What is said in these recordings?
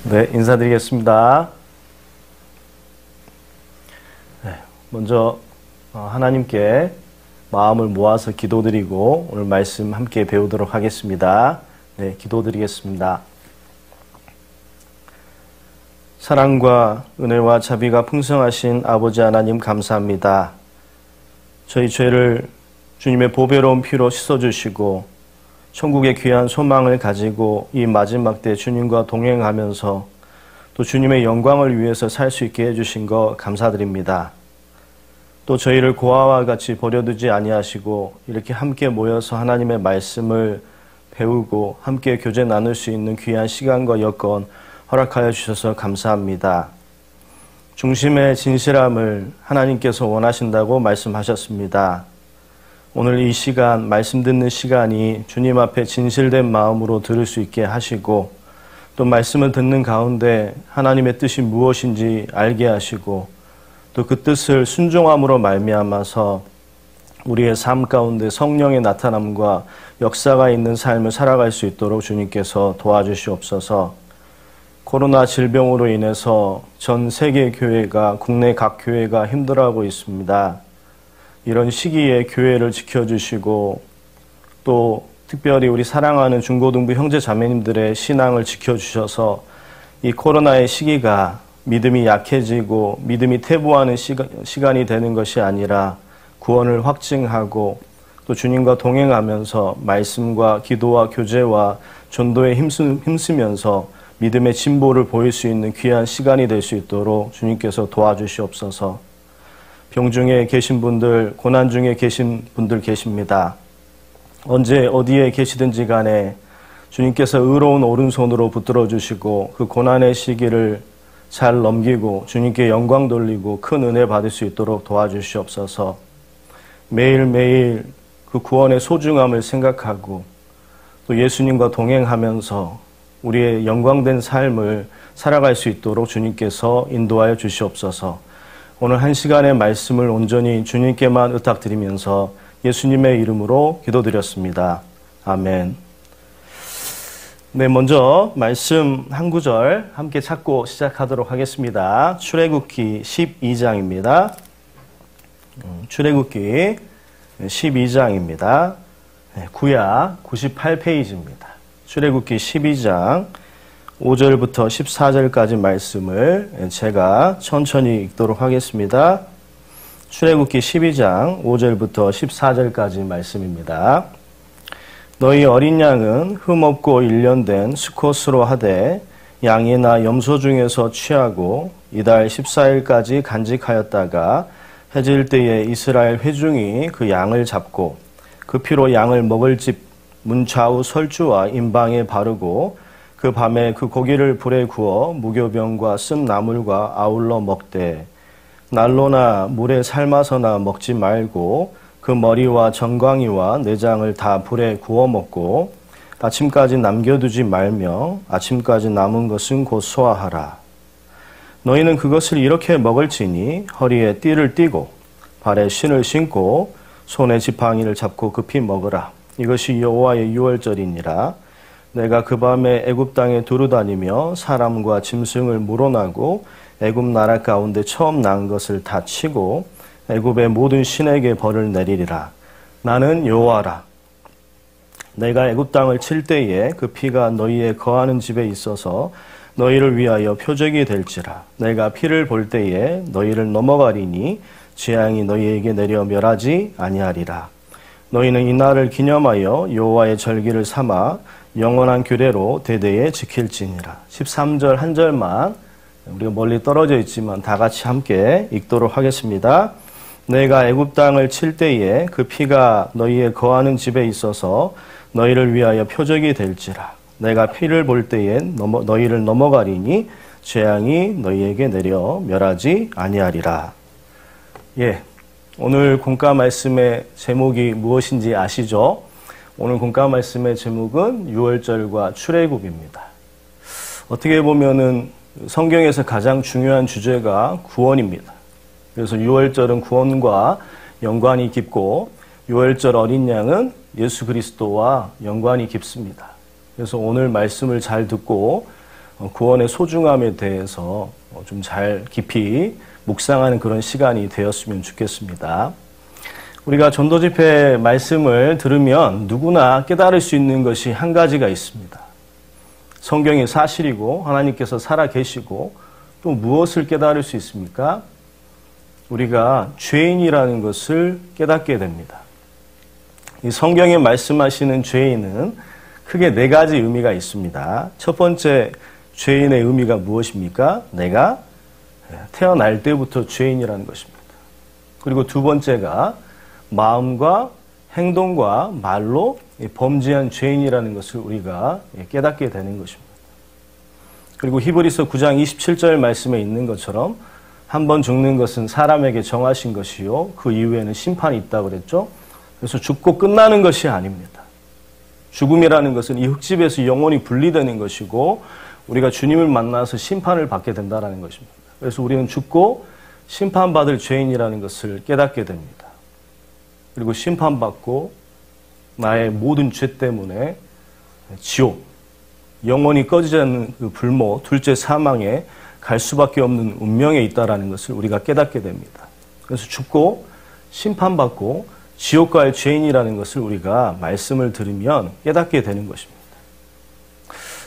네, 인사드리겠습니다. 먼저 하나님께 마음을 모아서 기도드리고 오늘 말씀 함께 배우도록 하겠습니다. 네, 기도드리겠습니다. 사랑과 은혜와 자비가 풍성하신 아버지 하나님 감사합니다. 저희 죄를 주님의 보배로운 피로 씻어주시고 천국의 귀한 소망을 가지고 이 마지막 때 주님과 동행하면서 또 주님의 영광을 위해서 살 수 있게 해주신 것 감사드립니다. 또 저희를 고아와 같이 버려두지 아니하시고 이렇게 함께 모여서 하나님의 말씀을 배우고 함께 교제 나눌 수 있는 귀한 시간과 여건 허락하여 주셔서 감사합니다. 중심의 진실함을 하나님께서 원하신다고 말씀하셨습니다. 오늘 이 시간, 말씀 듣는 시간이 주님 앞에 진실된 마음으로 들을 수 있게 하시고 또 말씀을 듣는 가운데 하나님의 뜻이 무엇인지 알게 하시고 또 그 뜻을 순종함으로 말미암아서 우리의 삶 가운데 성령의 나타남과 역사가 있는 삶을 살아갈 수 있도록 주님께서 도와주시옵소서. 코로나 질병으로 인해서 전 세계 교회가, 국내 각 교회가 힘들어하고 있습니다. 이런 시기에 교회를 지켜주시고 또 특별히 우리 사랑하는 중고등부 형제 자매님들의 신앙을 지켜주셔서 이 코로나의 시기가 믿음이 약해지고 믿음이 퇴보하는 시간이 되는 것이 아니라 구원을 확증하고 또 주님과 동행하면서 말씀과 기도와 교제와 전도에 힘쓰면서 믿음의 진보를 보일 수 있는 귀한 시간이 될 수 있도록 주님께서 도와주시옵소서. 병 중에 계신 분들, 고난 중에 계신 분들 계십니다. 언제 어디에 계시든지 간에 주님께서 의로운 오른손으로 붙들어 주시고 그 고난의 시기를 잘 넘기고 주님께 영광 돌리고 큰 은혜 받을 수 있도록 도와주시옵소서. 매일매일 그 구원의 소중함을 생각하고 또 예수님과 동행하면서 우리의 영광된 삶을 살아갈 수 있도록 주님께서 인도하여 주시옵소서. 오늘 한 시간의 말씀을 온전히 주님께만 의탁드리면서 예수님의 이름으로 기도드렸습니다. 아멘. 네, 먼저 말씀 한 구절 함께 찾고 시작하도록 하겠습니다. 출애굽기 12장입니다. 출애굽기 12장입니다. 구약 98페이지입니다. 출애굽기 12장 5절부터 14절까지 말씀을 제가 천천히 읽도록 하겠습니다. 출애굽기 12장 5절부터 14절까지 말씀입니다. 너희 어린 양은 흠없고 일련된 수컷으로 하되 양이나 염소 중에서 취하고 이달 14일까지 간직하였다가 해질 때에 이스라엘 회중이 그 양을 잡고 그 피로 양을 먹을 집 문 좌우 설주와 임방에 바르고 그 밤에 그 고기를 불에 구워 무교병과 쓴 나물과 아울러 먹되 난로나 물에 삶아서나 먹지 말고 그 머리와 정광이와 내장을 다 불에 구워 먹고 아침까지 남겨두지 말며 아침까지 남은 것은 곧 소화하라. 너희는 그것을 이렇게 먹을지니 허리에 띠를 띠고 발에 신을 신고 손에 지팡이를 잡고 급히 먹으라. 이것이 여호와의 유월절이니라. 내가 그 밤에 애굽 땅에 두루다니며 사람과 짐승을 물어나고 애굽 나라 가운데 처음 난 것을 다 치고 애굽의 모든 신에게 벌을 내리리라. 나는 여호와라. 내가 애굽 땅을 칠 때에 그 피가 너희의 거하는 집에 있어서 너희를 위하여 표적이 될지라. 내가 피를 볼 때에 너희를 넘어가리니 재앙이 너희에게 내려 멸하지 아니하리라. 너희는 이 날을 기념하여 여호와의 절기를 삼아 영원한 규례로 대대에 지킬지니라. 13절 한 절만 우리가 멀리 떨어져 있지만 다 같이 함께 읽도록 하겠습니다. 내가 애굽 땅을 칠 때에 그 피가 너희의 거하는 집에 있어서 너희를 위하여 표적이 될지라. 내가 피를 볼 때에 너희를 넘어가리니 재앙이 너희에게 내려 멸하지 아니하리라. 예, 오늘 공과 말씀의 제목이 무엇인지 아시죠? 오늘 공과 말씀의 제목은 유월절과 출애굽입니다. 어떻게 보면은 성경에서 가장 중요한 주제가 구원입니다. 그래서 유월절은 구원과 연관이 깊고 유월절 어린 양은 예수 그리스도와 연관이 깊습니다. 그래서 오늘 말씀을 잘 듣고 구원의 소중함에 대해서 좀 잘 깊이 묵상하는 그런 시간이 되었으면 좋겠습니다. 우리가 전도집회 말씀을 들으면 누구나 깨달을 수 있는 것이 한 가지가 있습니다. 성경이 사실이고 하나님께서 살아계시고 또 무엇을 깨달을 수 있습니까? 우리가 죄인이라는 것을 깨닫게 됩니다. 이 성경에 말씀하시는 죄인은 크게 네 가지 의미가 있습니다. 첫 번째 죄인의 의미가 무엇입니까? 내가 태어날 때부터 죄인이라는 것입니다. 그리고 두 번째가 마음과 행동과 말로 범죄한 죄인이라는 것을 우리가 깨닫게 되는 것입니다. 그리고 히브리서 9장 27절 말씀에 있는 것처럼 한 번 죽는 것은 사람에게 정하신 것이요 그 이후에는 심판이 있다고 그랬죠. 그래서 죽고 끝나는 것이 아닙니다. 죽음이라는 것은 이 흙집에서 영원히 분리되는 것이고 우리가 주님을 만나서 심판을 받게 된다는 것입니다. 그래서 우리는 죽고 심판받을 죄인이라는 것을 깨닫게 됩니다. 그리고 심판받고 나의 모든 죄 때문에 지옥, 영원히 꺼지지 않는 그 불모, 둘째 사망에 갈 수밖에 없는 운명에 있다는 것을 우리가 깨닫게 됩니다. 그래서 죽고 심판받고 지옥 갈 죄인이라는 것을 우리가 말씀을 들으면 깨닫게 되는 것입니다.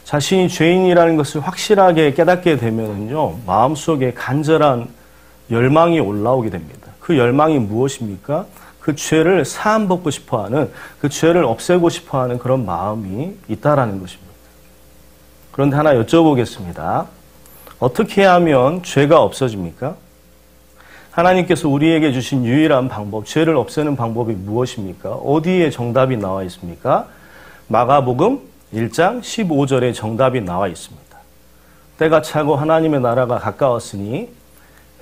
자신이 죄인이라는 것을 확실하게 깨닫게 되면요, 마음속에 간절한 열망이 올라오게 됩니다. 그 열망이 무엇입니까? 그 죄를 사함받고 싶어하는, 그 죄를 없애고 싶어하는 그런 마음이 있다라는 것입니다. 그런데 하나 여쭤보겠습니다. 어떻게 하면 죄가 없어집니까? 하나님께서 우리에게 주신 유일한 방법, 죄를 없애는 방법이 무엇입니까? 어디에 정답이 나와 있습니까? 마가복음 1장 15절에 정답이 나와 있습니다. 때가 차고 하나님의 나라가 가까웠으니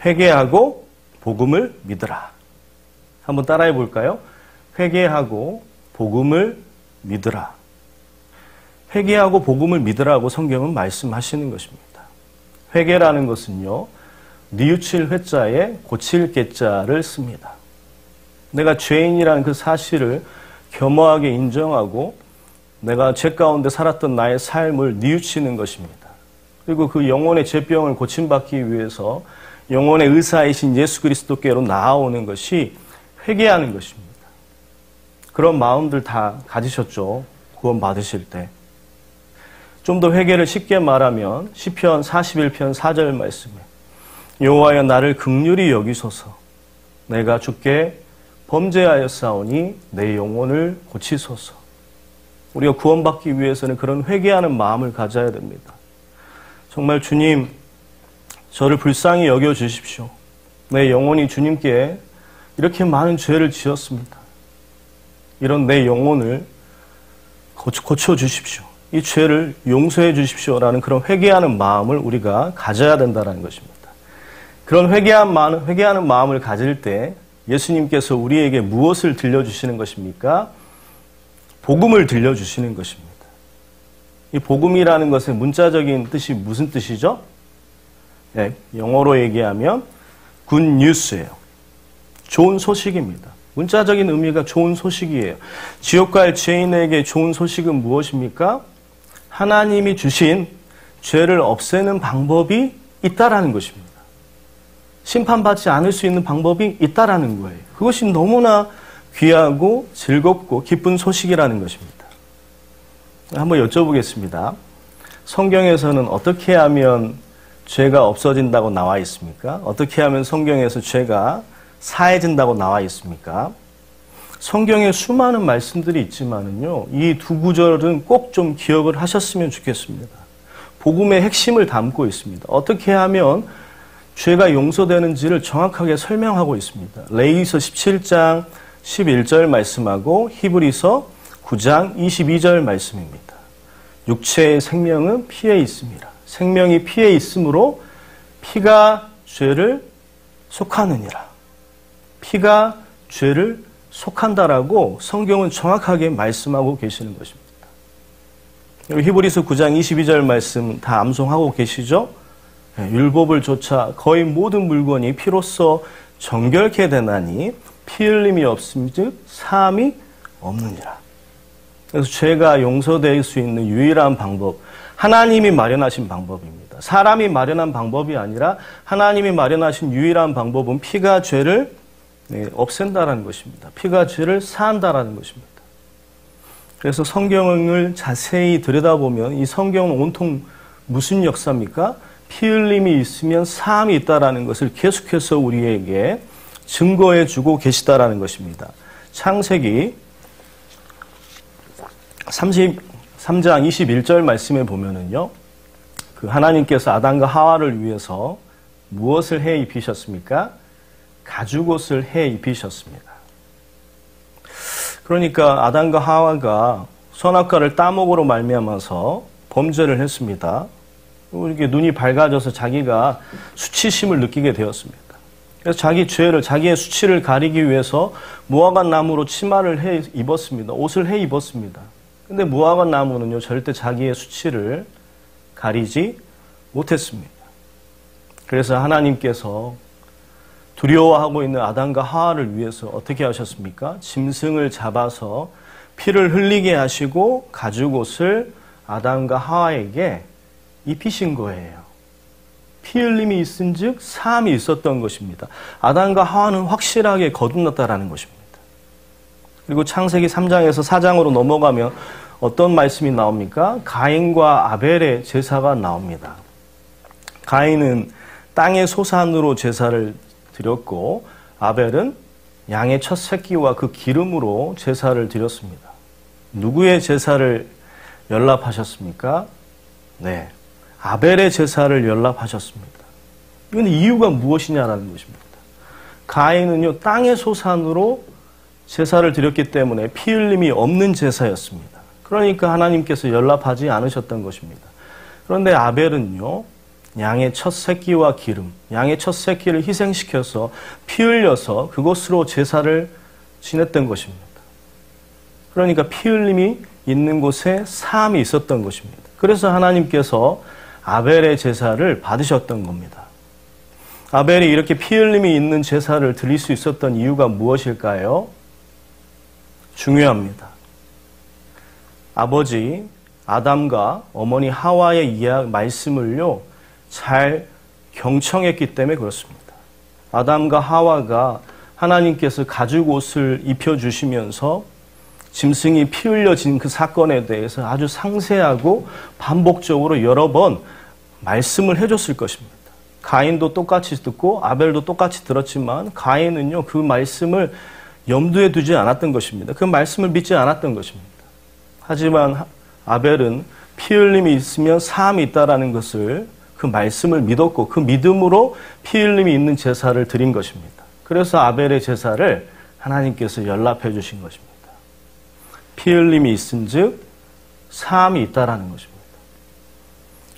회개하고 복음을 믿으라. 한번 따라해 볼까요? 회개하고 복음을 믿으라. 회개하고 복음을 믿으라고 성경은 말씀하시는 것입니다. 회개라는 것은요, 뉘우칠 회자에 고칠 개자를 씁니다. 내가 죄인이라는 그 사실을 겸허하게 인정하고 내가 죄 가운데 살았던 나의 삶을 뉘우치는 것입니다. 그리고 그 영혼의 죄병을 고침받기 위해서 영혼의 의사이신 예수 그리스도께로 나아오는 것이 회개하는 것입니다. 그런 마음들 다 가지셨죠. 구원 받으실 때. 좀 더 회개를 쉽게 말하면 시편 41편 4절 말씀에 여호와여 나를 긍휼히 여기소서 내가 주께 범죄하였사오니 내 영혼을 고치소서. 우리가 구원받기 위해서는 그런 회개하는 마음을 가져야 됩니다. 정말 주님, 저를 불쌍히 여겨주십시오. 내 영혼이 주님께 이렇게 많은 죄를 지었습니다. 이런 내 영혼을 고쳐주십시오. 이 죄를 용서해 주십시오라는 그런 회개하는 마음을 우리가 가져야 된다는 것입니다. 그런 회개하는 마음을 가질 때 예수님께서 우리에게 무엇을 들려주시는 것입니까? 복음을 들려주시는 것입니다. 이 복음이라는 것의 문자적인 뜻이 무슨 뜻이죠? 네, 영어로 얘기하면 good news예요. 좋은 소식입니다. 문자적인 의미가 좋은 소식이에요. 지옥 갈 죄인에게 좋은 소식은 무엇입니까? 하나님이 주신 죄를 없애는 방법이 있다라는 것입니다. 심판받지 않을 수 있는 방법이 있다라는 거예요. 그것이 너무나 귀하고 즐겁고 기쁜 소식이라는 것입니다. 한번 여쭤보겠습니다. 성경에서는 어떻게 하면 죄가 없어진다고 나와 있습니까? 어떻게 하면 성경에서 죄가 사해진다고 나와 있습니까? 성경에 수많은 말씀들이 있지만은요, 이 두 구절은 꼭 좀 기억을 하셨으면 좋겠습니다. 복음의 핵심을 담고 있습니다. 어떻게 하면 죄가 용서되는지를 정확하게 설명하고 있습니다. 레위기서 17장 11절 말씀하고 히브리서 9장 22절 말씀입니다. 육체의 생명은 피에 있습니다. 생명이 피에 있으므로 피가 죄를 속하느니라. 피가 죄를 속한다라고 성경은 정확하게 말씀하고 계시는 것입니다. 히브리서 9장 22절 말씀 다 암송하고 계시죠? 율법을 조차 거의 모든 물건이 피로써 정결케 되나니 피 흘림이 없음즉 사함이 없느니라. 그래서 죄가 용서될 수 있는 유일한 방법, 하나님이 마련하신 방법입니다. 사람이 마련한 방법이 아니라 하나님이 마련하신 유일한 방법은 피가 죄를 없앤다라는 것입니다. 피가 죄를 사한다라는 것입니다. 그래서 성경을 자세히 들여다보면 이 성경은 온통 무슨 역사입니까? 피 흘림이 있으면 사함이 있다라는 것을 계속해서 우리에게 증거해 주고 계시다라는 것입니다. 창세기 33장 21절 말씀에 보면은요, 그 하나님께서 아담과 하와를 위해서 무엇을 해 입히셨습니까? 가죽옷을 해 입히셨습니다. 그러니까 아담과 하와가 선악과를 따먹으로 말미암아서 범죄를 했습니다. 이렇게 눈이 밝아져서 자기가 수치심을 느끼게 되었습니다. 그래서 자기 죄를, 자기의 수치를 가리기 위해서 무화과 나무로 치마를 해 입었습니다. 옷을 해 입었습니다. 근데 무화과 나무는요, 절대 자기의 수치를 가리지 못했습니다. 그래서 하나님께서 두려워하고 있는 아담과 하와를 위해서 어떻게 하셨습니까? 짐승을 잡아서 피를 흘리게 하시고 가죽옷을 아담과 하와에게 입히신 거예요. 피 흘림이 있은즉 사함이 있었던 것입니다. 아담과 하와는 확실하게 거듭났다라는 것입니다. 그리고 창세기 3장에서 4장으로 넘어가면 어떤 말씀이 나옵니까? 가인과 아벨의 제사가 나옵니다. 가인은 땅의 소산으로 제사를 드렸고 아벨은 양의 첫 새끼와 그 기름으로 제사를 드렸습니다. 누구의 제사를 연락하셨습니까? 네, 아벨의 제사를 연락하셨습니다. 이건 이유가 무엇이냐라는 것입니다. 가인은요, 땅의 소산으로 제사를 드렸기 때문에 피 흘림이 없는 제사였습니다. 그러니까 하나님께서 연락하지 않으셨던 것입니다. 그런데 아벨은요, 양의 첫 새끼와 기름, 양의 첫 새끼를 희생시켜서 피 흘려서 그것으로 제사를 지냈던 것입니다. 그러니까 피 흘림이 있는 곳에 사함이 있었던 것입니다. 그래서 하나님께서 아벨의 제사를 받으셨던 겁니다. 아벨이 이렇게 피 흘림이 있는 제사를 드릴 수 있었던 이유가 무엇일까요? 중요합니다. 아버지 아담과 어머니 하와의 말씀을요, 잘 경청했기 때문에 그렇습니다. 아담과 하와가 하나님께서 가죽옷을 입혀주시면서 짐승이 피 흘려진 그 사건에 대해서 아주 상세하고 반복적으로 여러 번 말씀을 해줬을 것입니다. 가인도 똑같이 듣고 아벨도 똑같이 들었지만 가인은요, 그 말씀을 염두에 두지 않았던 것입니다. 그 말씀을 믿지 않았던 것입니다. 하지만 아벨은 피 흘림이 있으면 사함이 있다라는 것을, 그 말씀을 믿었고 그 믿음으로 피 흘림이 있는 제사를 드린 것입니다. 그래서 아벨의 제사를 하나님께서 연락해 주신 것입니다. 피 흘림이 있은즉 사함이 있다라는 것입니다.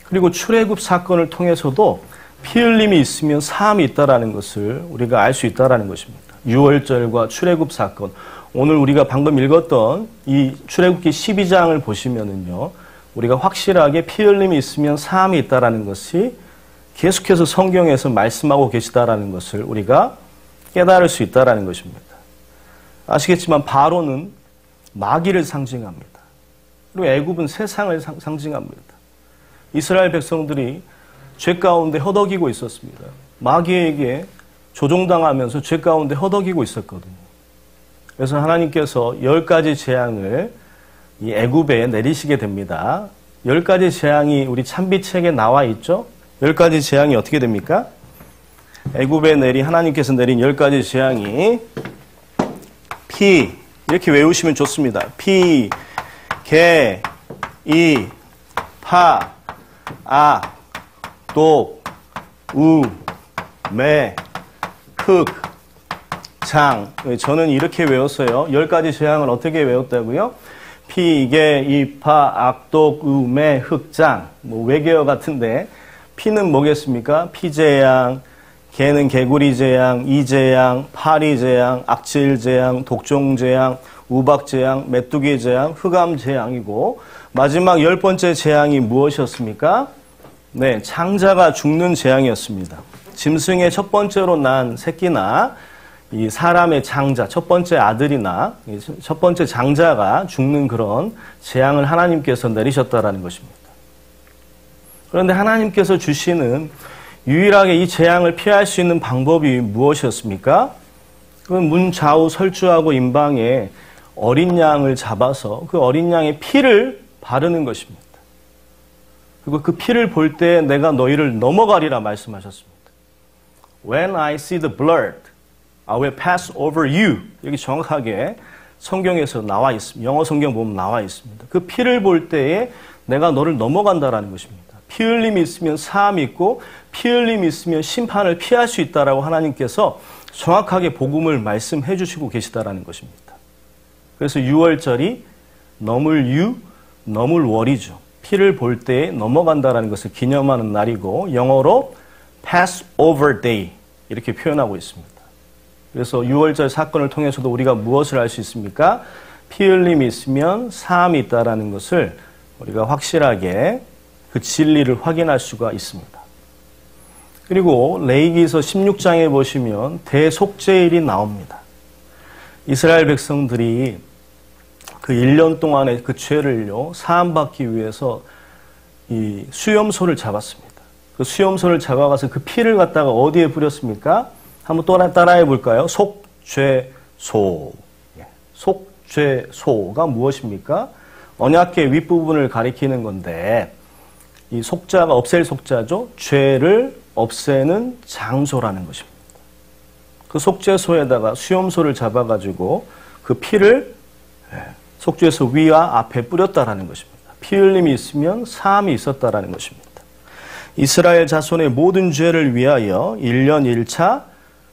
그리고 출애굽 사건을 통해서도 피 흘림이 있으면 사함이 있다라는 것을 우리가 알 수 있다라는 것입니다. 유월절과 출애굽 사건, 오늘 우리가 방금 읽었던 이 출애굽기 12장을 보시면은요, 우리가 확실하게 피 흘림이 있으면 사함이 있다라는 것이 계속해서 성경에서 말씀하고 계시다라는 것을 우리가 깨달을 수 있다라는 것입니다. 아시겠지만 바로는 마귀를 상징합니다. 그리고 애굽은 세상을 상징합니다. 이스라엘 백성들이 죄 가운데 허덕이고 있었습니다. 마귀에게 조종당하면서 죄 가운데 허덕이고 있었거든요. 그래서 하나님께서 10가지 재앙을 이 애굽에 내리시게 됩니다. 10가지 재앙이 우리 찬비책에 나와 있죠? 10가지 재앙이 어떻게 됩니까? 애굽에 하나님께서 내린 10가지 재앙이 피, 이렇게 외우시면 좋습니다. 피, 개, 이, 파, 악, 독, 우, 매, 흑, 장. 저는 이렇게 외웠어요. 10가지 재앙을 어떻게 외웠다고요? 피, 개, 이, 파, 악, 독, 우, 매, 흑, 장. 외계어 같은데, 피는 뭐겠습니까? 피재앙, 개는 개구리재앙, 이재앙, 파리재앙, 악질재앙, 독종재앙, 우박재앙, 메뚜기재앙, 흑암재앙이고, 마지막 10번째 재앙이 무엇이었습니까? 네, 창자가 죽는 재앙이었습니다. 짐승의 첫 번째로 난 새끼나 이 사람의 장자, 첫 번째 아들이나 첫 번째 장자가 죽는 그런 재앙을 하나님께서 내리셨다라는 것입니다. 그런데 하나님께서 주시는 유일하게 이 재앙을 피할 수 있는 방법이 무엇이었습니까? 그건 문 좌우 설주하고 임방에 어린 양을 잡아서 그 어린 양의 피를 바르는 것입니다. 그리고 그 피를 볼 때 내가 너희를 넘어가리라 말씀하셨습니다. When I see the blood, I will pass over you. 여기 정확하게 성경에서 나와 있습니다. 영어 성경 보면 나와 있습니다. 그 피를 볼 때에 내가 너를 넘어간다라는 것입니다. 피 흘림이 있으면 사함이 있고 피 흘림이 있으면 심판을 피할 수 있다라고 하나님께서 정확하게 복음을 말씀해 주시고 계시다라는 것입니다. 그래서 6월절이 넘을 유, 넘을 월이죠. 피를 볼 때에 넘어간다라는 것을 기념하는 날이고 영어로 Passover Day 이렇게 표현하고 있습니다. 그래서 6월절 사건을 통해서도 우리가 무엇을 알 수 있습니까? 피 흘림이 있으면 사함이 있다라는 것을 우리가 확실하게 그 진리를 확인할 수가 있습니다. 그리고 레위기서 16장에 보시면 대속죄일이 나옵니다. 이스라엘 백성들이 그 1년 동안의 그 죄를요, 사함받기 위해서 이 수염소를 잡았습니다. 그 수염소를 잡아가서 그 피를 갖다가 어디에 뿌렸습니까? 한번 따라해 볼까요? 속죄소. 속죄소가 무엇입니까? 언약궤 윗부분을 가리키는 건데, 이 속자가 없앨 속자죠. 죄를 없애는 장소라는 것입니다. 그 속죄소에다가 수염소를 잡아가지고 그 피를 속죄소 위와 앞에 뿌렸다라는 것입니다. 피 흘림이 있으면 사함이 있었다라는 것입니다. 이스라엘 자손의 모든 죄를 위하여 1년 1차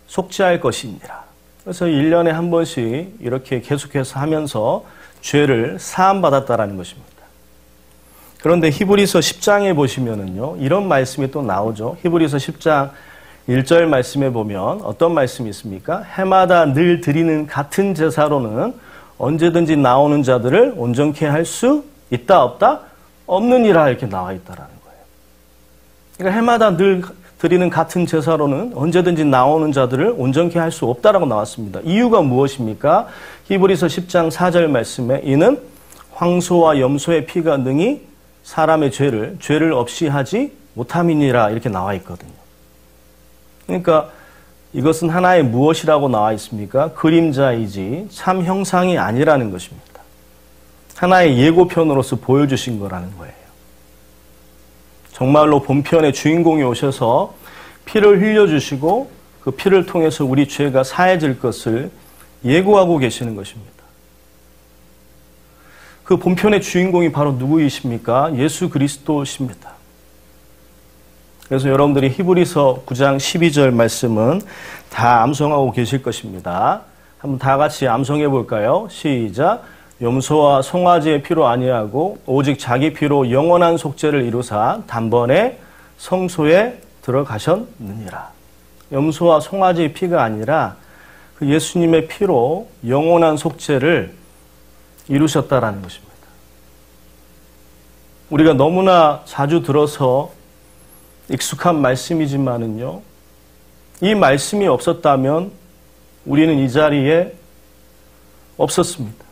속죄할 것이니라. 그래서 1년에 한 번씩 이렇게 계속해서 하면서 죄를 사함받았다라는 것입니다. 그런데 히브리서 10장에 보시면은요, 이런 말씀이 또 나오죠. 히브리서 10장 1절 말씀에 보면 어떤 말씀이 있습니까? 해마다 늘 드리는 같은 제사로는 언제든지 나오는 자들을 온전케 할 수 있다 없다? 없느니라 이렇게 나와 있다라는 거예요. 그러니까 해마다 늘 드리는 같은 제사로는 언제든지 나오는 자들을 온전케 할 수 없다라고 나왔습니다. 이유가 무엇입니까? 히브리서 10장 4절 말씀에 이는 황소와 염소의 피가 능히 사람의 죄를 없이 하지 못함이니라 이렇게 나와 있거든요. 그러니까 이것은 하나의 무엇이라고 나와 있습니까? 그림자이지 참 형상이 아니라는 것입니다. 하나의 예고편으로서 보여주신 거라는 거예요. 정말로 본편의 주인공이 오셔서 피를 흘려주시고 그 피를 통해서 우리 죄가 사해질 것을 예고하고 계시는 것입니다. 그 본편의 주인공이 바로 누구이십니까? 예수 그리스도십니다. 그래서 여러분들이 히브리서 9장 12절 말씀은 다 암송하고 계실 것입니다. 한번 다 같이 암송해 볼까요? 시작. 염소와 송아지의 피로 아니하고 오직 자기 피로 영원한 속죄를 이루사 단번에 성소에 들어가셨느니라. 염소와 송아지의 피가 아니라 그 예수님의 피로 영원한 속죄를 이루셨다라는 것입니다. 우리가 너무나 자주 들어서 익숙한 말씀이지만은요, 이 말씀이 없었다면 우리는 이 자리에 없었습니다.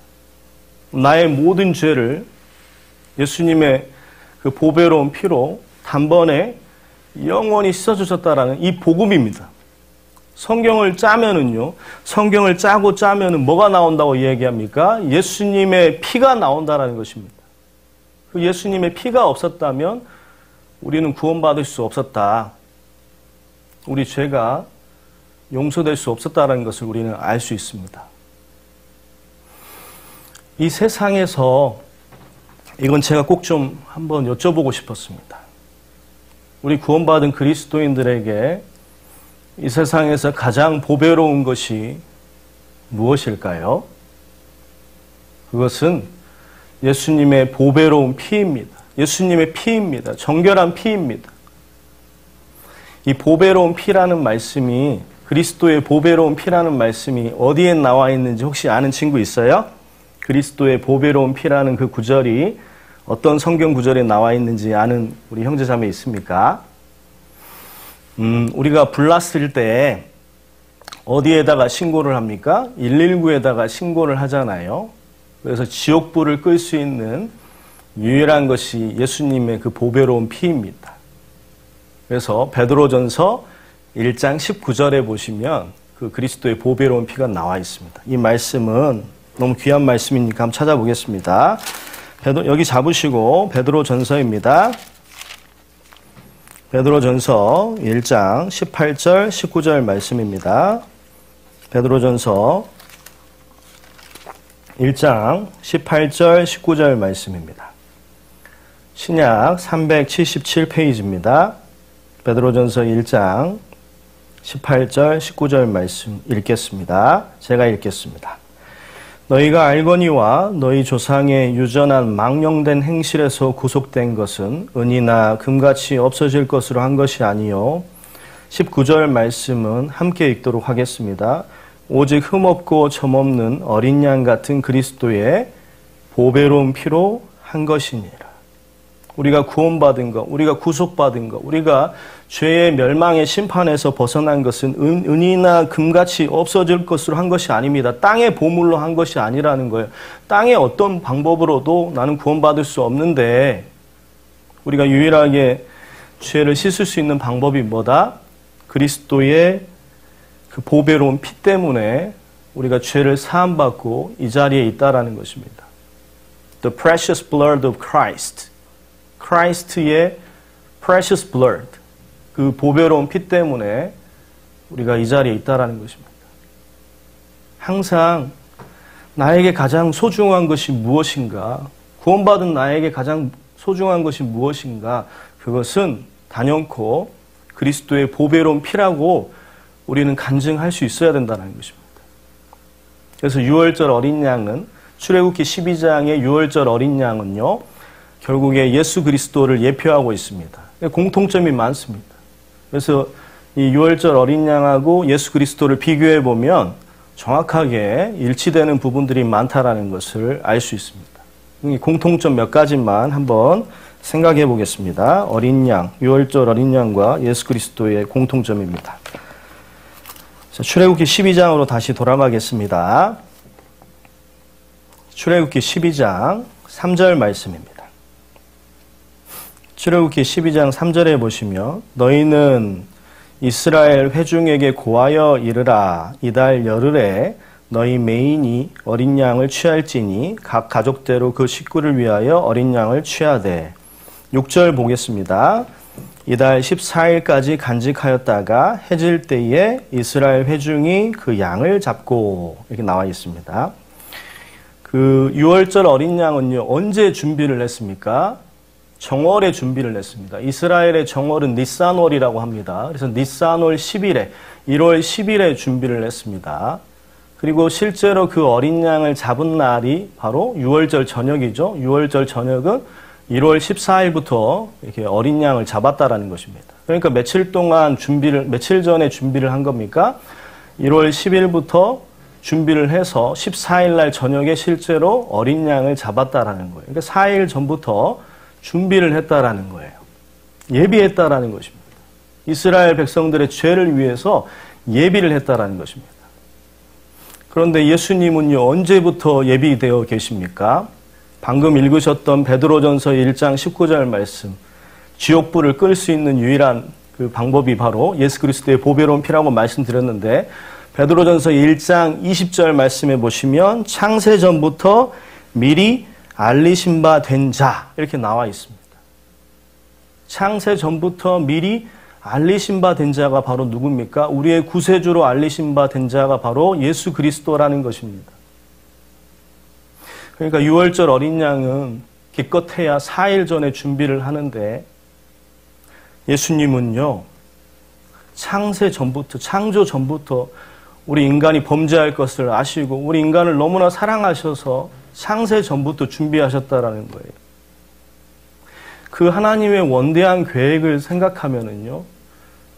나의 모든 죄를 예수님의 그 보배로운 피로 단번에 영원히 씻어주셨다라는 이 복음입니다. 성경을 짜면은요, 성경을 짜면은 뭐가 나온다고 얘기합니까? 예수님의 피가 나온다라는 것입니다. 그 예수님의 피가 없었다면 우리는 구원받을 수 없었다. 우리 죄가 용서될 수 없었다라는 것을 우리는 알 수 있습니다. 이 세상에서 이건 제가 꼭 좀 한번 여쭤보고 싶었습니다. 우리 구원받은 그리스도인들에게 이 세상에서 가장 보배로운 것이 무엇일까요? 그것은 예수님의 보배로운 피입니다. 예수님의 피입니다. 정결한 피입니다. 이 보배로운 피라는 말씀이, 그리스도의 보배로운 피라는 말씀이 어디에 나와 있는지 혹시 아는 친구 있어요? 그리스도의 보배로운 피라는 그 구절이 어떤 성경 구절에 나와 있는지 아는 우리 형제자매 있습니까? 우리가 불났을 때 어디에다가 신고를 합니까? 119에다가 신고를 하잖아요. 그래서 지옥불을 끌 수 있는 유일한 것이 예수님의 그 보배로운 피입니다. 그래서 베드로전서 1장 19절에 보시면 그 그리스도의 보배로운 피가 나와 있습니다. 이 말씀은 너무 귀한 말씀이니까 한번 찾아보겠습니다. 여기 잡으시고 베드로전서입니다. 베드로전서 1장 18절 19절 말씀입니다. 베드로전서 1장 18절 19절 말씀입니다. 신약 377페이지입니다. 베드로전서 1장 18절 19절 말씀 읽겠습니다. 제가 읽겠습니다. 너희가 알거니와 너희 조상의 유전한 망령된 행실에서 구속된 것은 은이나 금같이 없어질 것으로 한 것이 아니요 19절 말씀은 함께 읽도록 하겠습니다. 오직 흠없고 점없는 어린 양 같은 그리스도의 보배로운 피로 한 것이니라. 우리가 구원받은 것, 우리가 구속받은 것, 우리가 죄의 멸망의 심판에서 벗어난 것은 은이나 금같이 없어질 것으로 한 것이 아닙니다. 땅의 보물로 한 것이 아니라는 거예요. 땅의 어떤 방법으로도 나는 구원받을 수 없는데 우리가 유일하게 죄를 씻을 수 있는 방법이 뭐다? 그리스도의 그 보배로운 피 때문에 우리가 죄를 사함받고 이 자리에 있다라는 것입니다. The precious blood of Christ. 크라이스트의 precious blood. 그 보배로운 피 때문에 우리가 이 자리에 있다라는 것입니다. 항상 나에게 가장 소중한 것이 무엇인가? 구원받은 나에게 가장 소중한 것이 무엇인가? 그것은 단연코 그리스도의 보배로운 피라고 우리는 간증할 수 있어야 된다는 것입니다. 그래서 유월절 어린 양은 출애굽기 12장의 유월절 어린 양은요. 결국에 예수 그리스도를 예표하고 있습니다. 공통점이 많습니다. 그래서 이 유월절 어린 양하고 예수 그리스도를 비교해 보면 정확하게 일치되는 부분들이 많다라는 것을 알 수 있습니다. 이 공통점 몇 가지만 한번 생각해 보겠습니다. 어린 양, 유월절 어린 양과 예수 그리스도의 공통점입니다. 자, 출애굽기 12장으로 다시 돌아가겠습니다. 출애굽기 12장 3절 말씀입니다. 출애굽기 12장 3절에 보시면 너희는 이스라엘 회중에게 고하여 이르라. 이달 열흘에 너희 매인이 어린 양을 취할지니 각 가족대로 그 식구를 위하여 어린 양을 취하되. 6절 보겠습니다. 이달 14일까지 간직하였다가 해질 때에 이스라엘 회중이 그 양을 잡고 이렇게 나와 있습니다. 그 유월절 어린 양은요 언제 준비를 했습니까? 정월에 준비를 했습니다. 이스라엘의 정월은 니산월이라고 합니다. 그래서 니산월 10일에 1월 10일에 준비를 했습니다. 그리고 실제로 그 어린 양을 잡은 날이 바로 유월절 저녁이죠. 유월절 저녁은 1월 14일부터 이렇게 어린 양을 잡았다라는 것입니다. 그러니까 며칠 전에 준비를 한 겁니까? 1월 10일부터 준비를 해서 14일 날 저녁에 실제로 어린 양을 잡았다라는 거예요. 그러니까 4일 전부터 준비를 했다라는 거예요. 예비했다라는 것입니다. 이스라엘 백성들의 죄를 위해서 예비를 했다라는 것입니다. 그런데 예수님은요, 언제부터 예비되어 계십니까? 방금 읽으셨던 베드로전서 1장 19절 말씀, 지옥불을 끌 수 있는 유일한 그 방법이 바로 예수 그리스도의 보배로운 피라고 말씀드렸는데, 베드로전서 1장 20절 말씀에 보시면 창세 전부터 미리 알리신 바 된 자 이렇게 나와 있습니다. 창세 전부터 미리 알리신 바 된 자가 바로 누굽니까? 우리의 구세주로 알리신 바 된 자가 바로 예수 그리스도라는 것입니다. 그러니까 유월절 어린 양은 기껏해야 4일 전에 준비를 하는데 예수님은요 창세 전부터 창조 전부터 우리 인간이 범죄할 것을 아시고 우리 인간을 너무나 사랑하셔서 창세 전부터 준비하셨다라는 거예요. 그 하나님의 원대한 계획을 생각하면은요,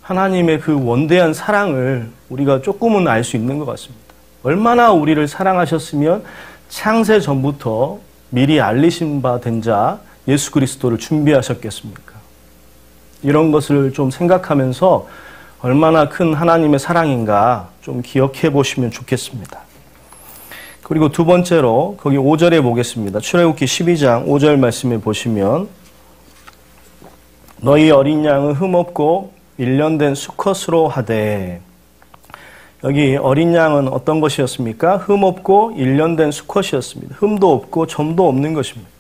하나님의 그 원대한 사랑을 우리가 조금은 알 수 있는 것 같습니다. 얼마나 우리를 사랑하셨으면 창세 전부터 미리 알리신 바 된 자 예수 그리스도를 준비하셨겠습니까? 이런 것을 좀 생각하면서 얼마나 큰 하나님의 사랑인가 좀 기억해 보시면 좋겠습니다. 그리고 두 번째로 거기 5절에 보겠습니다. 출애굽기 12장 5절 말씀에 보시면 너희 어린 양은 흠없고 일련된 수컷으로 하되, 여기 어린 양은 어떤 것이었습니까? 흠없고 일련된 수컷이었습니다. 흠도 없고 점도 없는 것입니다.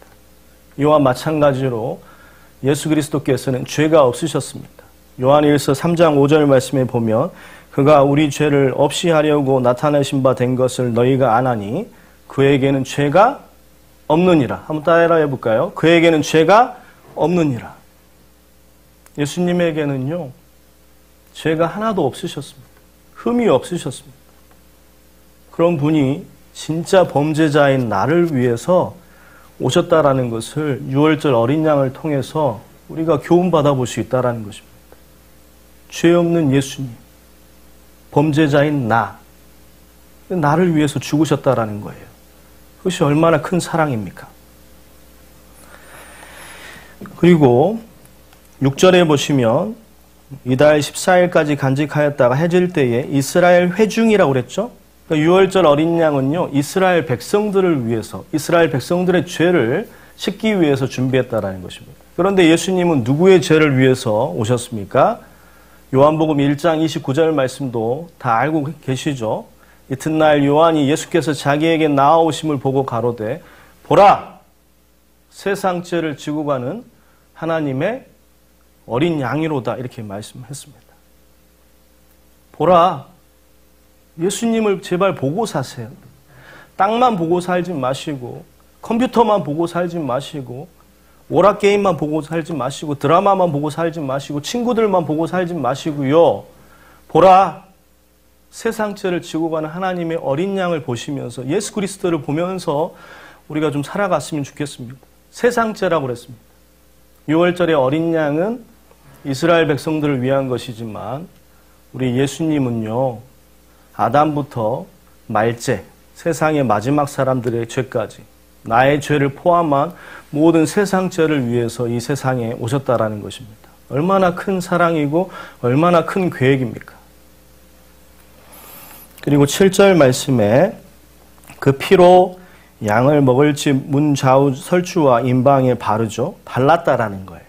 이와 마찬가지로 예수 그리스도께서는 죄가 없으셨습니다. 요한일서 3장 5절 말씀에 보면 그가 우리 죄를 없이 하려고 나타내신 바 된 것을 너희가 아나니 그에게는 죄가 없느니라. 한번 따라해 볼까요? 그에게는 죄가 없느니라. 예수님에게는요, 죄가 하나도 없으셨습니다. 흠이 없으셨습니다. 그런 분이 진짜 범죄자인 나를 위해서 오셨다라는 것을 6월절 어린 양을 통해서 우리가 교훈 받아볼 수 있다는 것입니다. 죄 없는 예수님, 범죄자인 나를 위해서 죽으셨다라는 거예요. 그것이 얼마나 큰 사랑입니까? 그리고 6절에 보시면 이달 14일까지 간직하였다가 해질 때에 이스라엘 회중이라고 그랬죠? 그러니까 6월절 어린 양은요, 이스라엘 백성들을 위해서, 이스라엘 백성들의 죄를 씻기 위해서 준비했다라는 것입니다. 그런데 예수님은 누구의 죄를 위해서 오셨습니까? 요한복음 1장 29절 말씀도 다 알고 계시죠? 이튿날 요한이 예수께서 자기에게 나아오심을 보고 가로되 보라! 세상 죄를 지고 가는 하나님의 어린 양이로다, 이렇게 말씀했습니다. 보라! 예수님을 제발 보고 사세요. 땅만 보고 살지 마시고, 컴퓨터만 보고 살지 마시고, 오락게임만 보고 살지 마시고, 드라마만 보고 살지 마시고, 친구들만 보고 살지 마시고요. 보라! 세상 죄를 지고 가는 하나님의 어린 양을 보시면서 예수 그리스도를 보면서 우리가 좀 살아갔으면 좋겠습니다. 세상 죄라고 그랬습니다. 6월절의 어린 양은 이스라엘 백성들을 위한 것이지만 우리 예수님은요, 아담부터 말제, 세상의 마지막 사람들의 죄까지, 나의 죄를 포함한 모든 세상 죄를 위해서 이 세상에 오셨다라는 것입니다. 얼마나 큰 사랑이고 얼마나 큰 계획입니까? 그리고 7절 말씀에 그 피로 양을 먹을지 문 좌우 설주와 임방에 바르죠. 발랐다라는 거예요.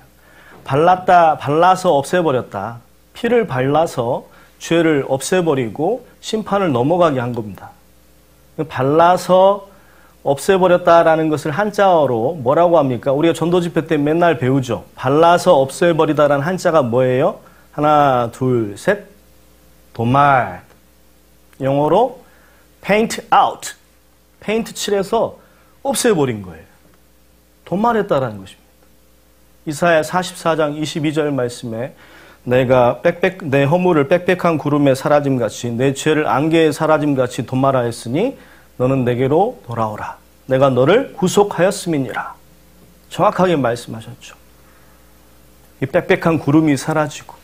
발라서 없애버렸다. 피를 발라서 죄를 없애버리고 심판을 넘어가게 한 겁니다. 발라서 없애버렸다라는 것을 한자어로 뭐라고 합니까? 우리가 전도집회 때 맨날 배우죠. 발라서 없애버리다라는 한자가 뭐예요? 하나, 둘, 셋. 도말. 영어로 paint out. 페인트 칠해서 없애버린 거예요. 도말했다라는 것입니다. 이사야 44장 22절 말씀에 내가 내 허물을 빽빽한 구름에 사라짐같이 내 죄를 안개에 사라짐같이 도말하였으니 너는 내게로 돌아오라. 내가 너를 구속하였음이니라. 정확하게 말씀하셨죠. 이 빽빽한 구름이 사라지고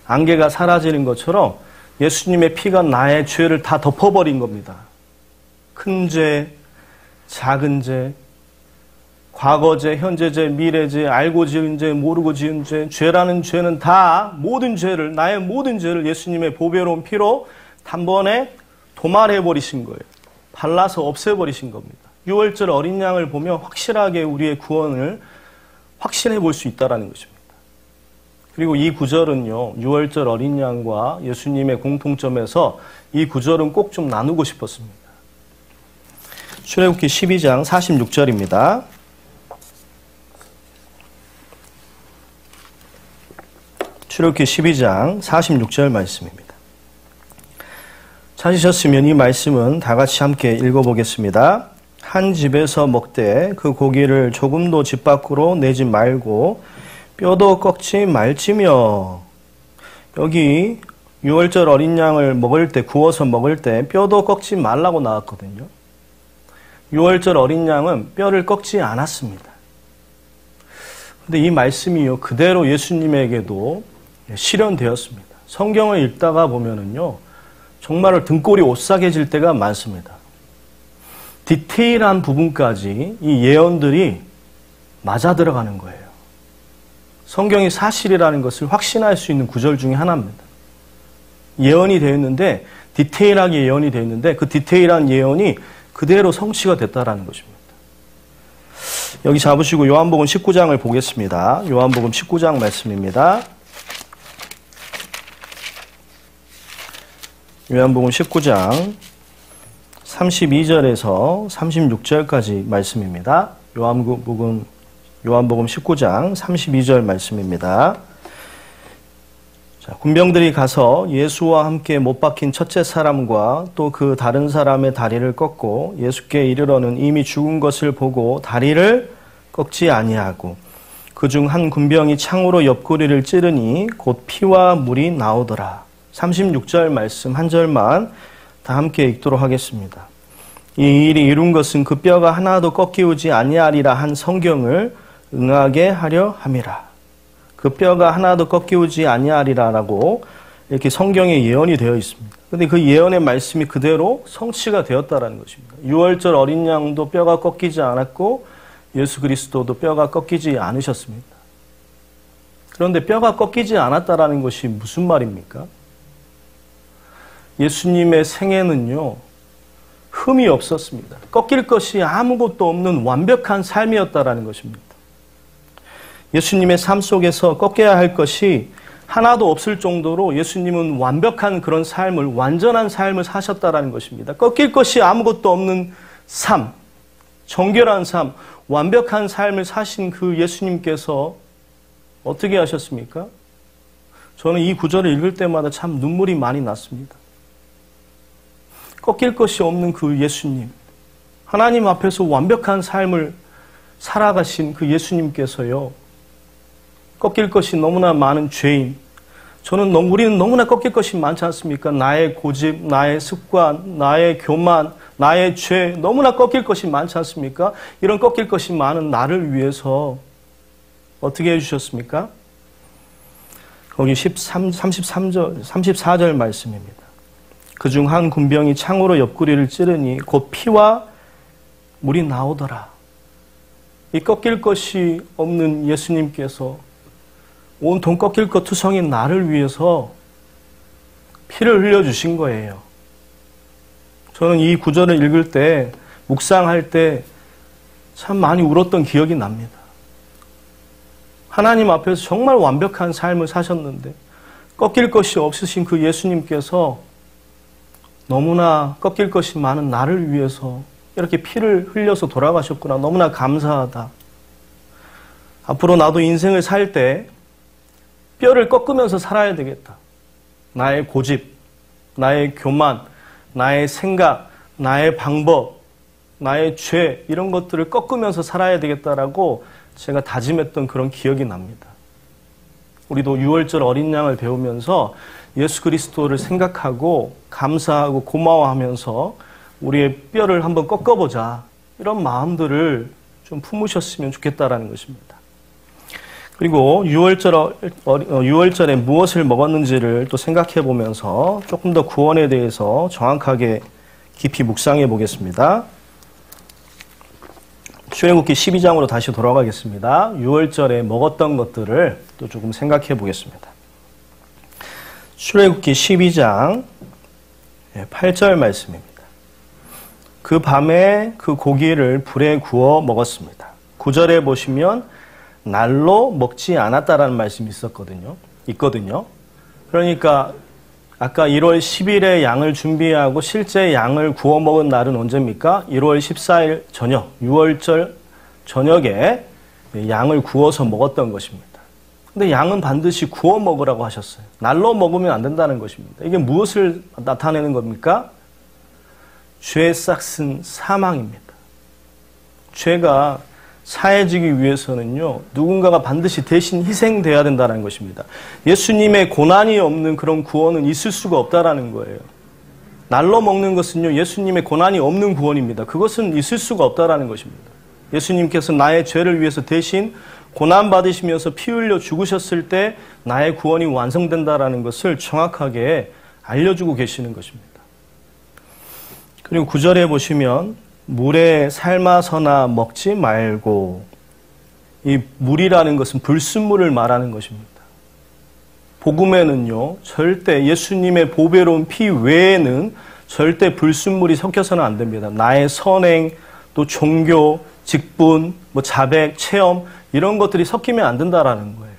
안개가 사라지는 것처럼 예수님의 피가 나의 죄를 다 덮어버린 겁니다. 큰 죄, 작은 죄, 과거죄, 현재죄, 미래죄, 알고 지은 죄, 모르고 지은 죄, 죄라는 죄는 다 모든 죄를, 나의 모든 죄를 예수님의 보배로운 피로 단번에 도말해버리신 거예요. 발라서 없애버리신 겁니다. 6월절 어린 양을 보면 확실하게 우리의 구원을 확신해 볼 수 있다는 것입니다. 그리고 이 구절은요, 6월절 어린 양과 예수님의 공통점에서 이 구절은 꼭 좀 나누고 싶었습니다. 출애굽기 12장 46절입니다. 출애굽기 12장 46절 말씀입니다. 찾으셨으면 이 말씀은 다 같이 함께 읽어보겠습니다. 한 집에서 먹되 그 고기를 조금도 집 밖으로 내지 말고 뼈도 꺾지 말지며. 여기 6월절 어린 양을 먹을 때, 구워서 먹을 때 뼈도 꺾지 말라고 나왔거든요. 6월절 어린 양은 뼈를 꺾지 않았습니다. 근데 이 말씀이요, 그대로 예수님에게도 실현되었습니다. 성경을 읽다가 보면은요, 정말 등골이 오싹해질 때가 많습니다. 디테일한 부분까지 이 예언들이 맞아 들어가는 거예요. 성경이 사실이라는 것을 확신할 수 있는 구절 중에 하나입니다. 예언이 되어 있는데, 디테일하게 예언이 되어 있는데 그 디테일한 예언이 그대로 성취가 됐다라는 것입니다. 여기 잡으시고 요한복음 19장을 보겠습니다. 요한복음 19장 말씀입니다. 요한복음 19장 32절에서 36절까지 말씀입니다. 요한복음 19장 32절 말씀입니다. 자, 군병들이 가서 예수와 함께 못 박힌 첫째 사람과 또 그 다른 사람의 다리를 꺾고 예수께 이르러는 이미 죽은 것을 보고 다리를 꺾지 아니하고 그중 한 군병이 창으로 옆구리를 찌르니 곧 피와 물이 나오더라. 36절 말씀 한 절만 다 함께 읽도록 하겠습니다. 이 일이 이룬 것은 그 뼈가 하나도 꺾이우지 아니하리라 한 성경을 응하게 하려 함이라. 그 뼈가 하나도 꺾이우지 아니하리라라고 이렇게 성경에 예언이 되어 있습니다. 그런데 그 예언의 말씀이 그대로 성취가 되었다라는 것입니다. 6월절 어린 양도 뼈가 꺾이지 않았고 예수 그리스도도 뼈가 꺾이지 않으셨습니다. 그런데 뼈가 꺾이지 않았다라는 것이 무슨 말입니까? 예수님의 생애는요, 흠이 없었습니다. 꺾일 것이 아무것도 없는 완벽한 삶이었다라는 것입니다. 예수님의 삶 속에서 꺾여야 할 것이 하나도 없을 정도로 예수님은 완벽한 그런 삶을, 완전한 삶을 사셨다라는 것입니다. 꺾일 것이 아무것도 없는 삶, 정결한 삶, 완벽한 삶을 사신 그 예수님께서 어떻게 하셨습니까? 저는 이 구절을 읽을 때마다 참 눈물이 많이 났습니다. 꺾일 것이 없는 그 예수님, 하나님 앞에서 완벽한 삶을 살아가신 그 예수님께서요, 꺾일 것이 너무나 많은 죄인, 우리는 너무나 꺾일 것이 많지 않습니까? 나의 고집, 나의 습관, 나의 교만, 나의 죄, 너무나 꺾일 것이 많지 않습니까? 이런 꺾일 것이 많은 나를 위해서 어떻게 해주셨습니까? 거기 34절 말씀입니다. 그중 한 군병이 창으로 옆구리를 찌르니 곧 피와 물이 나오더라. 이 꺾일 것이 없는 예수님께서 온통 꺾일 것 투성인 나를 위해서 피를 흘려주신 거예요. 저는 이 구절을 읽을 때, 묵상할 때 참 많이 울었던 기억이 납니다. 하나님 앞에서 정말 완벽한 삶을 사셨는데 꺾일 것이 없으신 그 예수님께서 너무나 꺾일 것이 많은 나를 위해서 이렇게 피를 흘려서 돌아가셨구나. 너무나 감사하다. 앞으로 나도 인생을 살 때 뼈를 꺾으면서 살아야 되겠다. 나의 고집, 나의 교만, 나의 생각, 나의 방법, 나의 죄, 이런 것들을 꺾으면서 살아야 되겠다라고 제가 다짐했던 그런 기억이 납니다. 우리도 6월절 어린 양을 배우면서 예수 그리스도를 생각하고 감사하고 고마워하면서 우리의 뼈를 한번 꺾어보자, 이런 마음들을 좀 품으셨으면 좋겠다라는 것입니다. 그리고 6월절에 무엇을 먹었는지를 또 생각해 보면서 조금 더 구원에 대해서 정확하게 깊이 묵상해 보겠습니다. 출애굽기 12장으로 다시 돌아가겠습니다. 6월절에 먹었던 것들을 또 조금 생각해 보겠습니다. 출애굽기 12장 8절 말씀입니다. 그 밤에 그 고기를 불에 구워 먹었습니다. 9절에 보시면 날로 먹지 않았다라는 말씀이 있거든요. 그러니까 아까 1월 10일에 양을 준비하고 실제 양을 구워 먹은 날은 언제입니까? 1월 14일 저녁, 6월절 저녁에 양을 구워서 먹었던 것입니다. 근데 양은 반드시 구워 먹으라고 하셨어요. 날로 먹으면 안 된다는 것입니다. 이게 무엇을 나타내는 겁니까? 죄의 싹슨 사망입니다. 죄가 사해지기 위해서는요, 누군가가 반드시 대신 희생돼야 된다는 것입니다. 예수님의 고난이 없는 그런 구원은 있을 수가 없다라는 거예요. 날로 먹는 것은요, 예수님의 고난이 없는 구원입니다. 그것은 있을 수가 없다라는 것입니다. 예수님께서 나의 죄를 위해서 대신 고난 받으시면서 피 흘려 죽으셨을 때 나의 구원이 완성된다라는 것을 정확하게 알려주고 계시는 것입니다. 그리고 9절에 보시면 물에 삶아서나 먹지 말고, 이 물이라는 것은 불순물을 말하는 것입니다. 복음에는요, 절대 예수님의 보배로운 피 외에는 절대 불순물이 섞여서는 안 됩니다. 나의 선행, 또 종교, 직분, 자백, 체험 이런 것들이 섞이면 안 된다라는 거예요.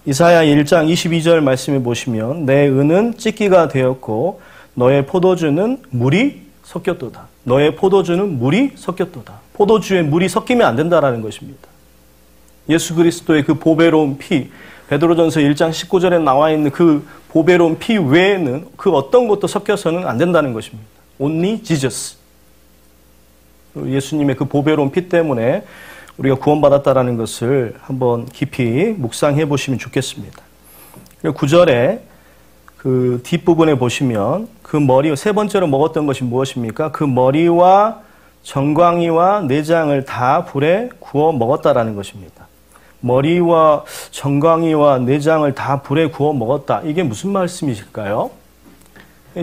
이사야 1장 22절 말씀에 보시면 내 은은 찢기가 되었고 너의 포도주는 물이 섞였도다. 너의 포도주는 물이 섞였도다. 포도주에 물이 섞이면 안 된다라는 것입니다. 예수 그리스도의 그 보배로운 피, 베드로전서 1장 19절에 나와 있는 그 보배로운 피 외에는 그 어떤 것도 섞여서는 안 된다는 것입니다. Only Jesus. 예수님의 그 보배로운 피 때문에 우리가 구원받았다라는 것을 한번 깊이 묵상해 보시면 좋겠습니다. 9절에 그 뒷부분에 보시면 그 머리, 세 번째로 먹었던 것이 무엇입니까? 그 머리와 정광이와 내장을 다 불에 구워 먹었다라는 것입니다. 머리와 정광이와 내장을 다 불에 구워 먹었다. 이게 무슨 말씀이실까요?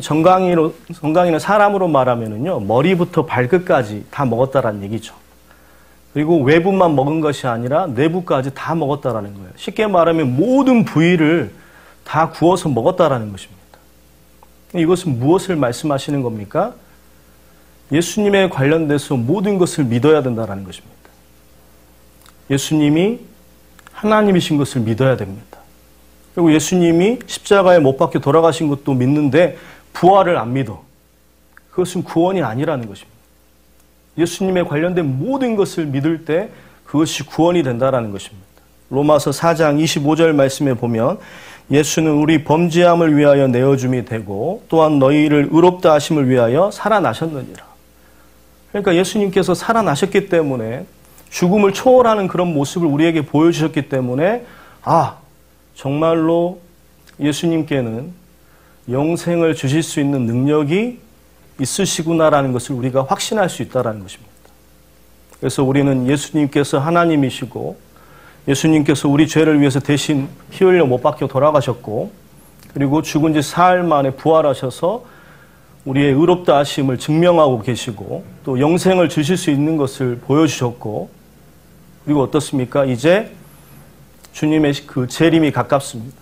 정광이는 사람으로 말하면은요, 머리부터 발끝까지 다 먹었다라는 얘기죠. 그리고 외부만 먹은 것이 아니라 내부까지 다 먹었다라는 거예요. 쉽게 말하면 모든 부위를 다 구워서 먹었다라는 것입니다. 이것은 무엇을 말씀하시는 겁니까? 예수님에 관련돼서 모든 것을 믿어야 된다는 것입니다. 예수님이 하나님이신 것을 믿어야 됩니다. 그리고 예수님이 십자가에 못 박혀 돌아가신 것도 믿는데 부활을 안 믿어. 그것은 구원이 아니라는 것입니다. 예수님에 관련된 모든 것을 믿을 때 그것이 구원이 된다는 것입니다. 로마서 4장 25절 말씀에 보면 예수는 우리 범죄함을 위하여 내어줌이 되고 또한 너희를 의롭다 하심을 위하여 살아나셨느니라. 그러니까 예수님께서 살아나셨기 때문에 죽음을 초월하는 그런 모습을 우리에게 보여주셨기 때문에 정말로 예수님께는 영생을 주실 수 있는 능력이 있으시구나라는 것을 우리가 확신할 수 있다는 것입니다. 그래서 우리는 예수님께서 하나님이시고 예수님께서 우리 죄를 위해서 대신 피 흘려 못 박혀 돌아가셨고 그리고 죽은 지 사흘 만에 부활하셔서 우리의 의롭다 하심을 증명하고 계시고 또 영생을 주실 수 있는 것을 보여주셨고 그리고 어떻습니까? 이제 주님의 그 재림이 가깝습니다.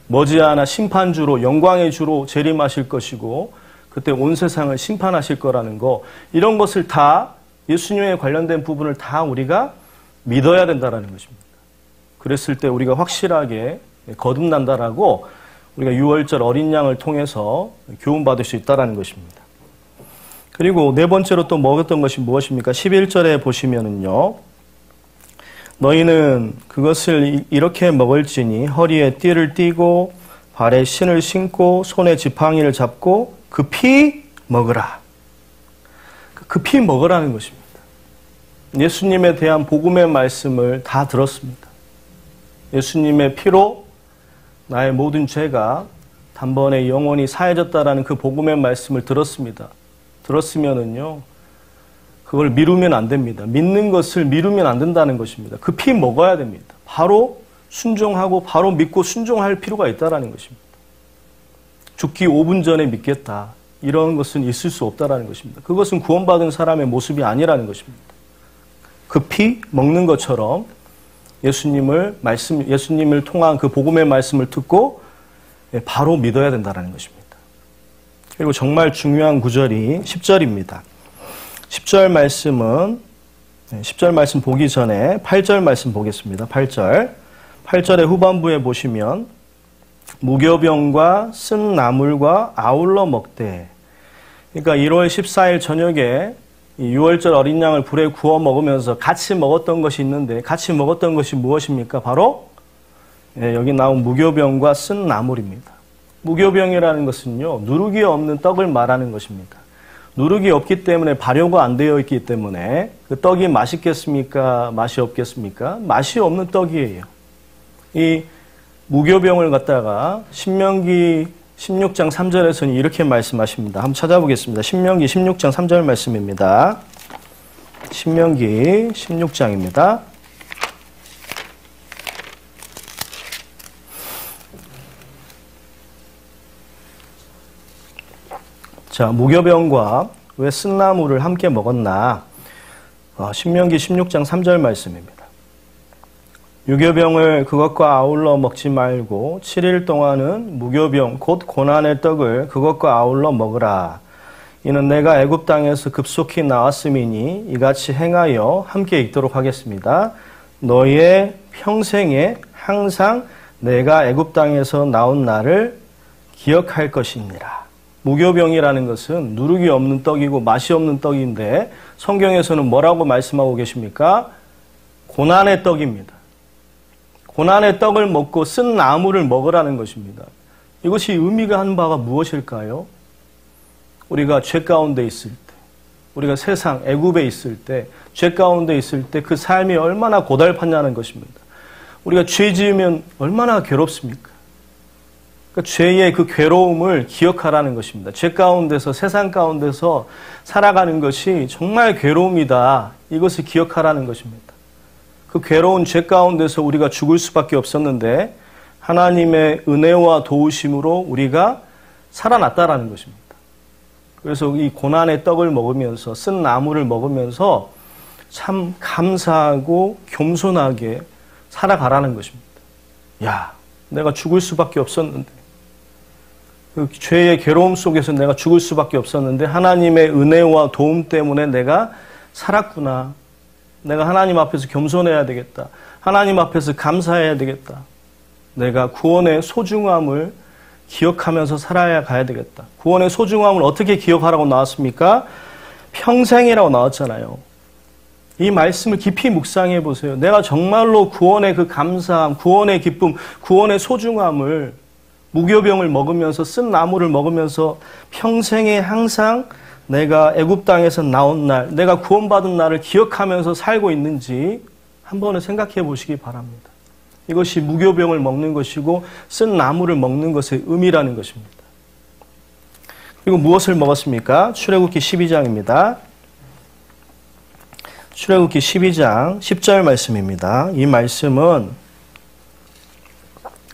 머지않아 심판주로 영광의 주로 재림하실 것이고 그때 온 세상을 심판하실 거라는 거 이런 것을 다 예수님에 관련된 부분을 다 우리가 믿어야 된다는 것입니다. 그랬을 때 우리가 확실하게 거듭난다라고 우리가 6월절 어린 양을 통해서 교훈받을 수 있다는 것입니다. 그리고 네 번째로 또 먹었던 것이 무엇입니까? 11절에 보시면은요. 너희는 그것을 이렇게 먹을지니 허리에 띠를 띠고 발에 신을 신고 손에 지팡이를 잡고 그 피 먹으라. 그 피 먹으라는 것입니다. 예수님에 대한 복음의 말씀을 다 들었습니다. 예수님의 피로 나의 모든 죄가 단번에 영원히 사해졌다라는 그 복음의 말씀을 들었습니다. 들었으면은요, 그걸 미루면 안 됩니다. 믿는 것을 미루면 안 된다는 것입니다. 그 피 먹어야 됩니다. 바로 순종하고 바로 믿고 순종할 필요가 있다는 것입니다. 죽기 5분 전에 믿겠다. 이런 것은 있을 수 없다는 것입니다. 그것은 구원받은 사람의 모습이 아니라는 것입니다. 그 피 먹는 것처럼 예수님을 통한 그 복음의 말씀을 듣고 바로 믿어야 된다는 것입니다. 그리고 정말 중요한 구절이 10절입니다. 10절 말씀 보기 전에 8절 말씀 보겠습니다. 8절의 후반부에 보시면 무교병과 쓴 나물과 아울러 먹되 그러니까 1월 14일 저녁에 6월절 어린 양을 불에 구워 먹으면서 같이 먹었던 것이 있는데 같이 먹었던 것이 무엇입니까? 바로 여기 나온 무교병과 쓴 나물입니다. 무교병이라는 것은요. 누룩이 없는 떡을 말하는 것입니다. 누룩이 없기 때문에 발효가 안 되어 있기 때문에 그 떡이 맛있겠습니까? 맛이 없겠습니까? 맛이 없는 떡이에요. 이 무교병을 갖다가 신명기 16장 3절에서는 이렇게 말씀하십니다. 한번 찾아보겠습니다. 신명기 16장 3절 말씀입니다. 신명기 16장입니다. 자, 무교병과 왜 쓴나물을 함께 먹었나? 신명기 16장 3절 말씀입니다. 유교병을 그것과 아울러 먹지 말고 7일 동안은 무교병 곧 고난의 떡을 그것과 아울러 먹으라. 이는 내가 애굽 땅에서 급속히 나왔음이니 이같이 행하여 함께 읽도록 하겠습니다. 너의 평생에 항상 내가 애굽 땅에서 나온 날을 기억할 것이니라. 무교병이라는 것은 누룩이 없는 떡이고 맛이 없는 떡인데 성경에서는 뭐라고 말씀하고 계십니까? 고난의 떡입니다. 고난의 떡을 먹고 쓴 나무를 먹으라는 것입니다. 이것이 의미가 한 바가 무엇일까요? 우리가 죄 가운데 있을 때, 우리가 세상 애굽에 있을 때, 죄 가운데 있을 때 그 삶이 얼마나 고달팠냐는 것입니다. 우리가 죄 지으면 얼마나 괴롭습니까? 그러니까 죄의 그 괴로움을 기억하라는 것입니다. 죄 가운데서, 세상 가운데서 살아가는 것이 정말 괴로움이다. 이것을 기억하라는 것입니다. 그 괴로운 죄 가운데서 우리가 죽을 수밖에 없었는데 하나님의 은혜와 도우심으로 우리가 살아났다라는 것입니다. 그래서 이 고난의 떡을 먹으면서 쓴 나무를 먹으면서 참 감사하고 겸손하게 살아가라는 것입니다. 야, 내가 죽을 수밖에 없었는데 그 죄의 괴로움 속에서 내가 죽을 수밖에 없었는데 하나님의 은혜와 도움 때문에 내가 살았구나. 내가 하나님 앞에서 겸손해야 되겠다. 하나님 앞에서 감사해야 되겠다. 내가 구원의 소중함을 기억하면서 살아야 가야 되겠다. 구원의 소중함을 어떻게 기억하라고 나왔습니까? 평생이라고 나왔잖아요. 이 말씀을 깊이 묵상해 보세요. 내가 정말로 구원의 그 감사함, 구원의 기쁨, 구원의 소중함을 무교병을 먹으면서 쓴 나무를 먹으면서 평생에 항상 내가 애굽 땅에서 나온 날, 내가 구원받은 날을 기억하면서 살고 있는지 한 번은 생각해 보시기 바랍니다. 이것이 무교병을 먹는 것이고 쓴 나무를 먹는 것의 의미라는 것입니다. 그리고 무엇을 먹었습니까? 출애굽기 12장입니다. 출애굽기 12장 10절 말씀입니다. 이 말씀은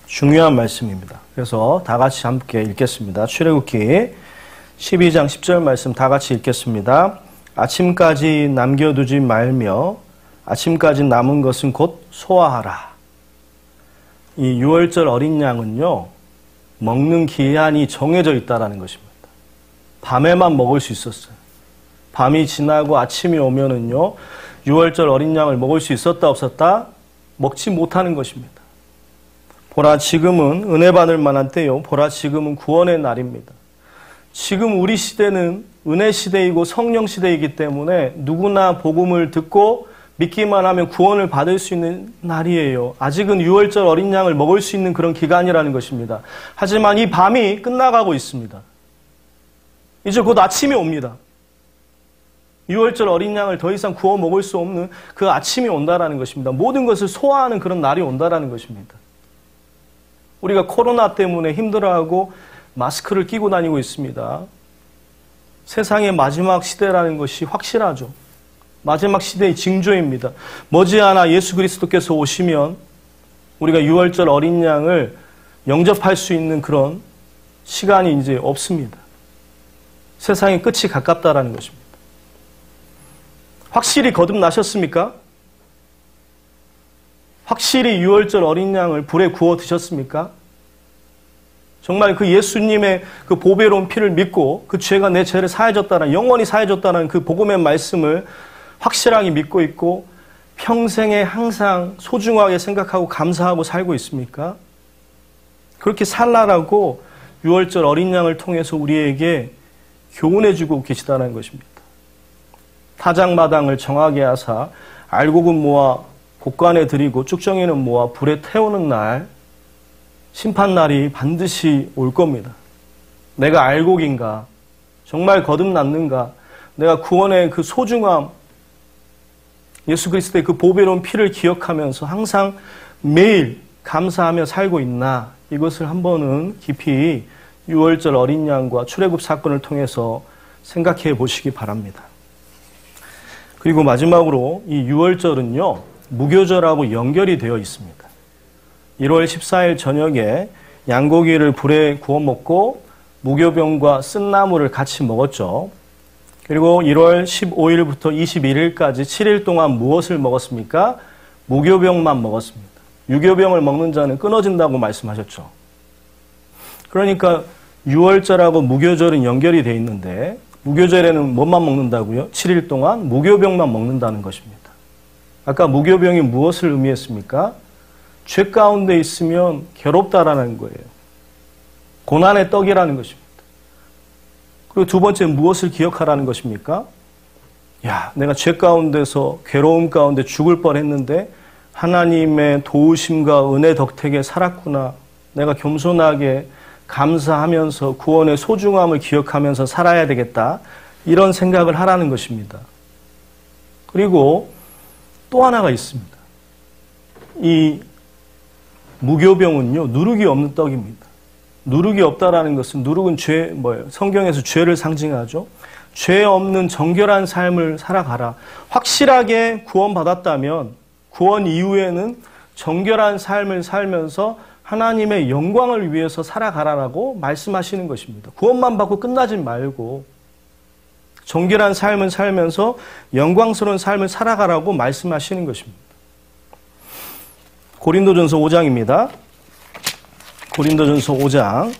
중요한 말씀입니다. 그래서 다 같이 함께 읽겠습니다. 출애굽기 12장 10절 말씀 다 같이 읽겠습니다. 아침까지 남겨두지 말며 아침까지 남은 것은 곧 소화하라. 이 6월절 어린 양은요, 먹는 기한이 정해져 있다는 것입니다. 밤에만 먹을 수 있었어요. 밤이 지나고 아침이 오면은요, 6월절 어린 양을 먹을 수 있었다 없었다? 먹지 못하는 것입니다. 보라, 지금은 은혜 받을 만한 때요. 보라, 지금은 구원의 날입니다. 지금 우리 시대는 은혜 시대이고 성령 시대이기 때문에 누구나 복음을 듣고 믿기만 하면 구원을 받을 수 있는 날이에요. 아직은 6월절 어린 양을 먹을 수 있는 그런 기간이라는 것입니다. 하지만 이 밤이 끝나가고 있습니다. 이제 곧 아침이 옵니다. 6월절 어린 양을 더 이상 구워 먹을 수 없는 그 아침이 온다라는 것입니다. 모든 것을 소화하는 그런 날이 온다라는 것입니다. 우리가 코로나 때문에 힘들어하고 마스크를 끼고 다니고 있습니다. 세상의 마지막 시대라는 것이 확실하죠. 마지막 시대의 징조입니다. 머지않아 예수 그리스도께서 오시면 우리가 6월절 어린 양을 영접할 수 있는 그런 시간이 이제 없습니다. 세상의 끝이 가깝다라는 것입니다. 확실히 거듭나셨습니까? 확실히 6월절 어린 양을 불에 구워 드셨습니까? 정말 그 예수님의 그 보배로운 피를 믿고 그 죄가 내 죄를 사해졌다는, 영원히 사해졌다는 그 복음의 말씀을 확실하게 믿고 있고 평생에 항상 소중하게 생각하고 감사하고 살고 있습니까? 그렇게 살라라고 6월절 어린 양을 통해서 우리에게 교훈해주고 계시다는 것입니다. 타작마당을 정하게 하사 알곡은 모아 곡간에 들이고 쭉정이는 모아 불에 태우는 날, 심판날이 반드시 올 겁니다. 내가 알곡인가? 정말 거듭났는가? 내가 구원의 그 소중함, 예수 그리스도의 그 보배로운 피를 기억하면서 항상 매일 감사하며 살고 있나? 이것을 한 번은 깊이 6월절 어린 양과 출애굽 사건을 통해서 생각해 보시기 바랍니다. 그리고 마지막으로 이 6월절은요, 무교절하고 연결이 되어 있습니다. 1월 14일 저녁에 양고기를 불에 구워 먹고 무교병과 쓴나무를 같이 먹었죠. 그리고 1월 15일부터 21일까지 7일 동안 무엇을 먹었습니까? 무교병만 먹었습니다. 유교병을 먹는 자는 끊어진다고 말씀하셨죠. 그러니까 유월절하고 무교절은 연결이 돼 있는데 무교절에는 뭐만 먹는다고요? 7일 동안 무교병만 먹는다는 것입니다. 아까 무교병이 무엇을 의미했습니까? 죄 가운데 있으면 괴롭다라는 거예요. 고난의 떡이라는 것입니다. 그리고 두 번째 무엇을 기억하라는 것입니까? 야, 내가 죄 가운데서 괴로움 가운데 죽을 뻔했는데 하나님의 도우심과 은혜 덕택에 살았구나. 내가 겸손하게 감사하면서 구원의 소중함을 기억하면서 살아야 되겠다. 이런 생각을 하라는 것입니다. 그리고 또 하나가 있습니다. 이 무교병은요, 누룩이 없는 떡입니다. 누룩이 없다라는 것은, 누룩은 죄, 뭐예요? 성경에서 죄를 상징하죠. 죄 없는 정결한 삶을 살아가라. 확실하게 구원받았다면 구원 이후에는 정결한 삶을 살면서 하나님의 영광을 위해서 살아가라라고 말씀하시는 것입니다. 구원만 받고 끝나지 말고 정결한 삶을 살면서 영광스러운 삶을 살아가라고 말씀하시는 것입니다. 고린도전서 5장입니다. 고린도전서 5장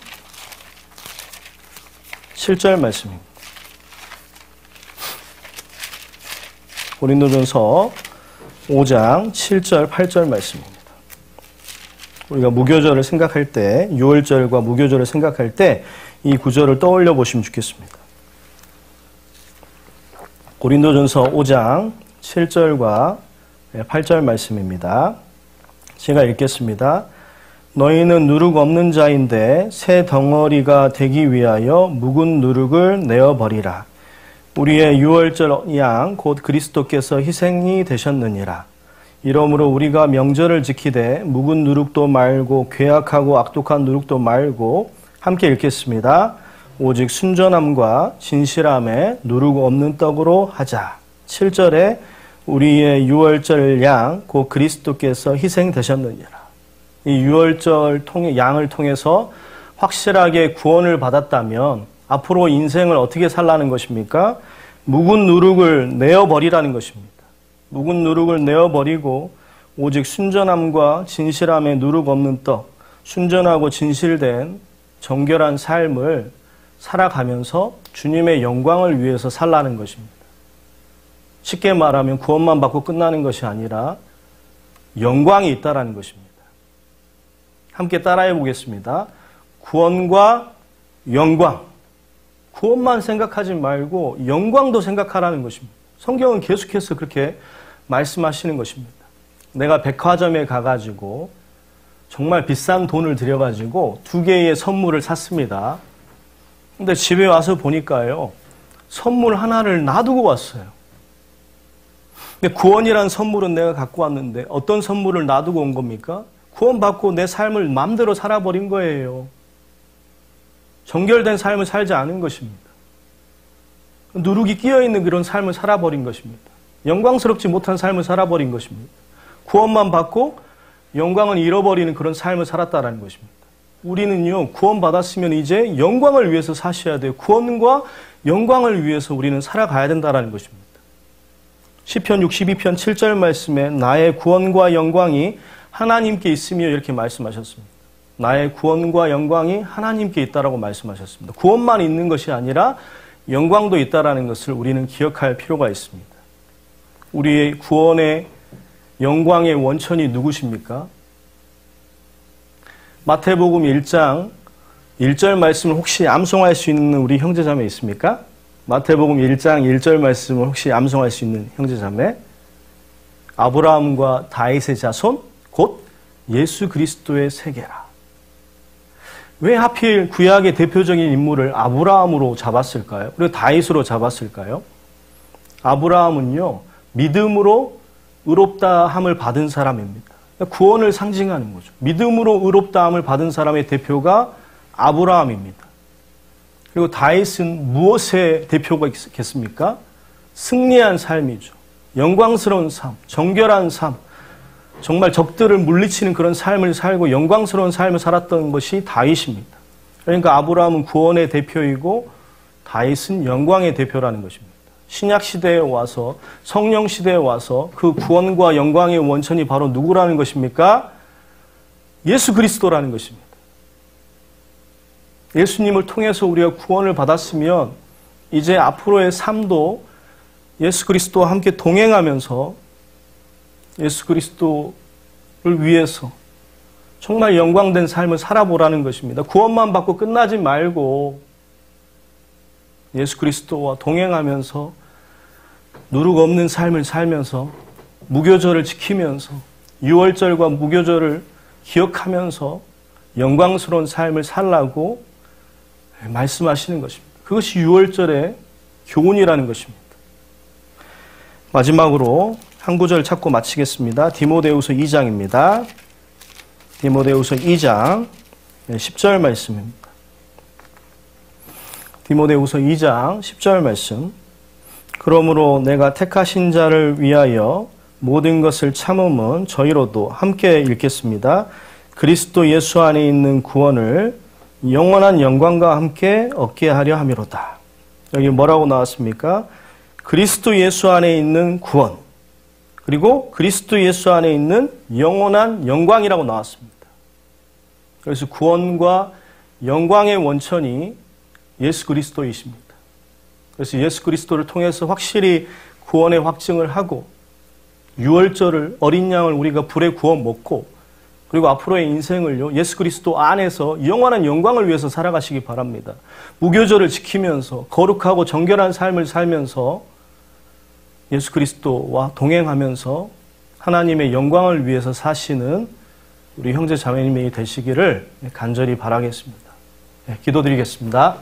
7절 말씀입니다. 고린도전서 5장 7절 8절 말씀입니다. 우리가 무교절을 생각할 때, 유월절과 무교절을 생각할 때 이 구절을 떠올려 보시면 좋겠습니다. 고린도전서 5장 7절과 8절 말씀입니다. 제가 읽겠습니다. 너희는 누룩 없는 자인데 새 덩어리가 되기 위하여 묵은 누룩을 내어버리라. 우리의 유월절 양 곧 그리스도께서 희생이 되셨느니라. 이러므로 우리가 명절을 지키되 묵은 누룩도 말고 괴악하고 악독한 누룩도 말고 함께 읽겠습니다. 오직 순전함과 진실함에 누룩 없는 떡으로 하자. 7절에 우리의 유월절 양 곧 그리스도께서 희생되셨느니라. 이 유월절 양을 통해서 확실하게 구원을 받았다면 앞으로 인생을 어떻게 살라는 것입니까? 묵은 누룩을 내어버리라는 것입니다. 묵은 누룩을 내어버리고 오직 순전함과 진실함에 누룩 없는 떡, 순전하고 진실된 정결한 삶을 살아가면서 주님의 영광을 위해서 살라는 것입니다. 쉽게 말하면 구원만 받고 끝나는 것이 아니라 영광이 있다라는 것입니다. 함께 따라해 보겠습니다. 구원과 영광. 구원만 생각하지 말고 영광도 생각하라는 것입니다. 성경은 계속해서 그렇게 말씀하시는 것입니다. 내가 백화점에 가가지고 정말 비싼 돈을 들여가지고 2개의 선물을 샀습니다. 근데 집에 와서 보니까요, 선물 하나를 놔두고 왔어요. 근데 구원이란 선물은 내가 갖고 왔는데 어떤 선물을 놔두고 온 겁니까? 구원받고 내 삶을 마음대로 살아버린 거예요. 정결된 삶을 살지 않은 것입니다. 누룩이 끼어있는 그런 삶을 살아버린 것입니다. 영광스럽지 못한 삶을 살아버린 것입니다. 구원만 받고 영광은 잃어버리는 그런 삶을 살았다라는 것입니다. 우리는요, 구원받았으면 이제 영광을 위해서 사셔야 돼요. 구원과 영광을 위해서 우리는 살아가야 된다는 것입니다. 시편 62편 7절 말씀에 나의 구원과 영광이 하나님께 있으며 이렇게 말씀하셨습니다. 나의 구원과 영광이 하나님께 있다라고 말씀하셨습니다. 구원만 있는 것이 아니라 영광도 있다라는 것을 우리는 기억할 필요가 있습니다. 우리의 구원의 영광의 원천이 누구십니까? 마태복음 1장 1절 말씀을 혹시 암송할 수 있는 우리 형제자매 있습니까? 마태복음 1장 1절 말씀을 혹시 암송할 수 있는 형제자매? 아브라함과 다윗의 자손 곧 예수 그리스도의 세계라. 왜 하필 구약의 대표적인 인물을 아브라함으로 잡았을까요? 그리고 다윗으로 잡았을까요? 아브라함은요, 믿음으로 의롭다함을 받은 사람입니다. 구원을 상징하는 거죠. 믿음으로 의롭다함을 받은 사람의 대표가 아브라함입니다. 그리고 다윗은 무엇의 대표가 있겠습니까? 승리한 삶이죠. 영광스러운 삶, 정결한 삶, 정말 적들을 물리치는 그런 삶을 살고 영광스러운 삶을 살았던 것이 다윗입니다. 그러니까 아브라함은 구원의 대표이고 다윗은 영광의 대표라는 것입니다. 신약 시대에 와서, 성령 시대에 와서 그 구원과 영광의 원천이 바로 누구라는 것입니까? 예수 그리스도라는 것입니다. 예수님을 통해서 우리가 구원을 받았으면 이제 앞으로의 삶도 예수 그리스도와 함께 동행하면서 예수 그리스도를 위해서 정말 영광된 삶을 살아보라는 것입니다. 구원만 받고 끝나지 말고 예수 그리스도와 동행하면서 누룩 없는 삶을 살면서 무교절을 지키면서 유월절과 무교절을 기억하면서 영광스러운 삶을 살라고 말씀하시는 것입니다. 그것이 유월절의 교훈이라는 것입니다. 마지막으로 한 구절 찾고 마치겠습니다. 디모데후서 2장입니다. 디모데후서 2장 10절 말씀입니다. 디모데후서 2장 10절 말씀. 그러므로 내가 택하신 자를 위하여 모든 것을 참음은 저희로도 함께 읽겠습니다. 그리스도 예수 안에 있는 구원을 영원한 영광과 함께 얻게 하려 함이로다. 여기 뭐라고 나왔습니까? 그리스도 예수 안에 있는 구원, 그리고 그리스도 예수 안에 있는 영원한 영광이라고 나왔습니다. 그래서 구원과 영광의 원천이 예수 그리스도이십니다. 그래서 예수 그리스도를 통해서 확실히 구원의 확증을 하고 유월절을 어린 양을 우리가 불에 구워 먹고 그리고 앞으로의 인생을요 예수 그리스도 안에서 영원한 영광을 위해서 살아가시기 바랍니다. 무교절을 지키면서 거룩하고 정결한 삶을 살면서 예수 그리스도와 동행하면서 하나님의 영광을 위해서 사시는 우리 형제 자매님이 되시기를 간절히 바라겠습니다. 기도드리겠습니다.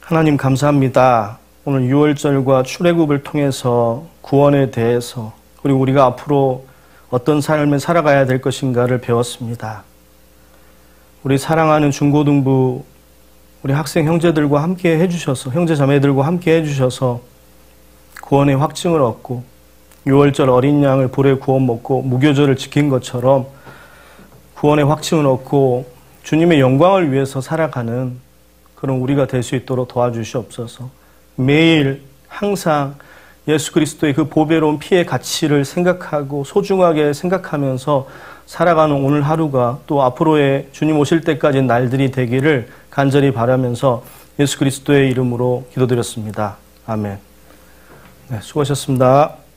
하나님 감사합니다. 오늘 유월절과 출애굽을 통해서 구원에 대해서 그리고 우리가 앞으로 어떤 삶을 살아가야 될 것인가를 배웠습니다. 우리 사랑하는 중고등부 우리 학생 형제들과 함께 해주셔서 형제 자매들과 함께 해주셔서 구원의 확증을 얻고 유월절 어린 양을 불에 구워 먹고 무교절을 지킨 것처럼 구원의 확증을 얻고 주님의 영광을 위해서 살아가는 그런 우리가 될 수 있도록 도와주시옵소서. 매일 항상 예수 그리스도의 그 보배로운 피의 가치를 생각하고 소중하게 생각하면서 살아가는 오늘 하루가 또 앞으로의 주님 오실 때까지 날들이 되기를 간절히 바라면서 예수 그리스도의 이름으로 기도드렸습니다. 아멘. 네, 수고하셨습니다.